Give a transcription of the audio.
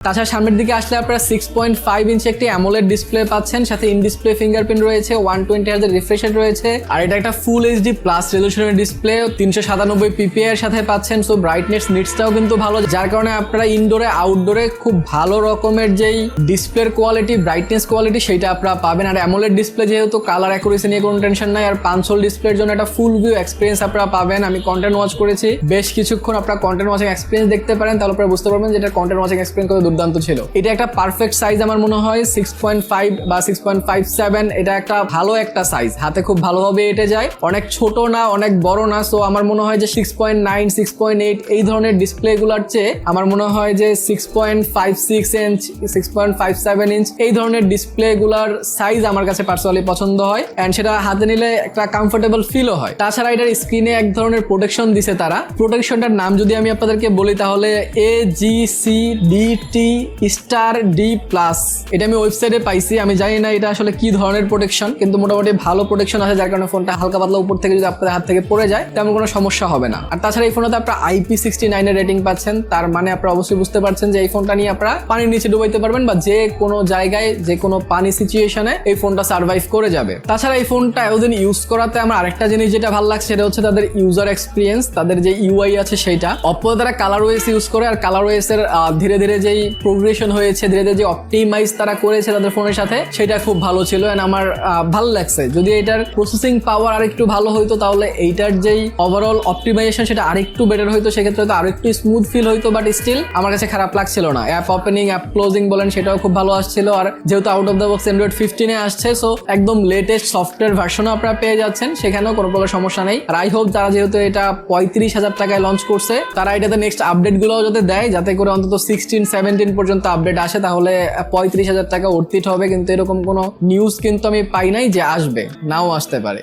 তাছাড়া সামনের দিকে আসলে আপনারা 6.5 ইঞ্চি একটি অ্যামোলেড ডিসপ্লে পাচ্ছেন, সাথে ইন ডিসপ্লে ফিঙ্গারপ্রিন্ট রয়েছে, 120 Hz এর রিফ্রেশ রেট রয়েছে, আর এটা একটা ফুল এইচডি প্লাস রেজোলিউশনের ডিসপ্লে, 397 ppi এর সাথে পাচ্ছেন। সো ব্রাইটনেস নিটসটাও কিন্তু ভালো, যার কারণে আপনারা ইনডোরে আউটডোরে খুব ভালো রকমের যেই ডিসপ্লের কোয়ালিটি, ব্রাইটনেস কোয়ালিটি সেটা আপনারা পাবেন। আর অ্যামোলেড ডিসপ্লে যেহেতু কালার অ্যাকুরেসি নিয়ে কোনো টেনশন নাই, আর 5 হোল ডিসপ্লের জন্য একটা ফুল ভিউ এক্সপিরিয়েন্স আপনারা পাবেন। আমি কন্টেন্ট ওয়াচ করেছি বেশ কিছুক্ষণ, আপনারা কন্টেন্ট ওয়াচিং এক্সপিরিয়েন্স দেখতে পারেন, তাহলে আপনারা বুঝতে পারবেন যে এটা কন্টেন্ট ওয়াচিং এক্সপিরিয়েন্স কত দুর্দান্ত ছিল। এটা একটা পারফেক্ট সাইজ আমার মনে হয়, 6.5 বা 6.57, এটা একটা ভালো একটা সাইজ, হাতে খুব ভালোভাবে এঁটে যায়, অনেক ছোট না অনেক বড় না। সো আমার মনে হয় যে 6.9 6.8 এই ধরনের ডিসপ্লে গুলার চেয়ে আমার মনে হয় যে 6.56 ইঞ্চ 6.57 ইঞ্চ এই ধরনের ডিসপ্লে গুলার সাইজ আমার কাছে পার্সোনালি পছন্দ হয়, এন্ড সেটা হাতে নিলে একটা কমফোর্টেবল ফিলও হয়। তাছাড়া এটার স্ক্রিনে এক ধরনের প্রোটেকশন দিছে তারা, প্রোটেকশনটার নাম যদি আমি আপনাদেরকে বলি তাহলে AGCDT স্টার D+। এটা আমি ওয়েবসাইটে পাইছি, আমি জানি না এটা আসলে কি ধরনের প্রোটেকশন, কিন্তু মোটামুটি ভালো প্রোটেকশন আছে, যার কারণে ফোনটা হালকা পাতলা উপর থেকে যদি আপনাদের হাত থেকে পড়ে যায় তেমন কোনো সমস্যা হবে না। আর তাছাড়া এই ফোনটাতে আপনারা IP69 এর রেটিং পাচ্ছেন, তার মানে আপনারা অবশ্যই বুঝতে পারছেন যে এই ফোনটা নিয়ে আপনারা পানির নিচে ডুবাইতে পারবেন, বা যে কোনো জায়গায় যে কোনো পানি সিচুয়েশনে এই ফোনটা সার্ভাইভ করে যাবে। তাছাড়া এই ফোনটা এতদিন ইউজ করাতে আমার আরেকটা জিনিস যেটা ভালো লাগছে সেটা হচ্ছে তাদের ইউজার এক্সপিরিয়েন্স, তাদের যে UI আছে সেইটা। অপো তারা ColorOS ইউজ করে, আর ColorOS এর ধীরে ধীরে যেই প্রোগ্রেশন হয়েছে, ধীরে ধীরে যে অপটিমাইজ তারা করেছে তাদের ফোনের সাথে, সেটা খুব ভালো ছিল এন্ড আমার ভালো লাগছে। যদি এটার প্রসেসিং পাওয়ার আরেকটু ভালো হইতো তাহলে এইটার যেই ওভারঅল অপটিমাইজেশন সেটা আরেকটু বেটার হইতো, সেক্ষেত্রে হয়তো আরেকটু স্মুথ ফিল হইতো, বাট স্টিল আমার কাছে খারাপ লাগছিল না। অ্যাপ ওপেনিং অ্যাপ ক্লোজিং বলেন সেটাও খুব ভালো আসছিল, আর যেহেতু out of the box Android 15 আসছে, সো একদম লেটেস্ট সফটওয়্যার ভার্সনও আপনারা পেয়ে যাচ্ছেন, সেখানেও কোনো প্রকার সমস্যা নেই। আর আই হোপ তারা যেহেতু এটা 35,000 টাকায় লঞ্চ করছে, তারা এটাতে নেক্সট আপডেট গুলোও যাতে দেয়, যাতে করে অন্তত 16-17 পর্যন্ত আপডেট আসে, তাহলে 35,000 টাকা অর্থিত হবে। কিন্তু এরকম কোনো নিউজ কিন্তু আমি পাই নাই যে আসবে, নাও আসতে পারে।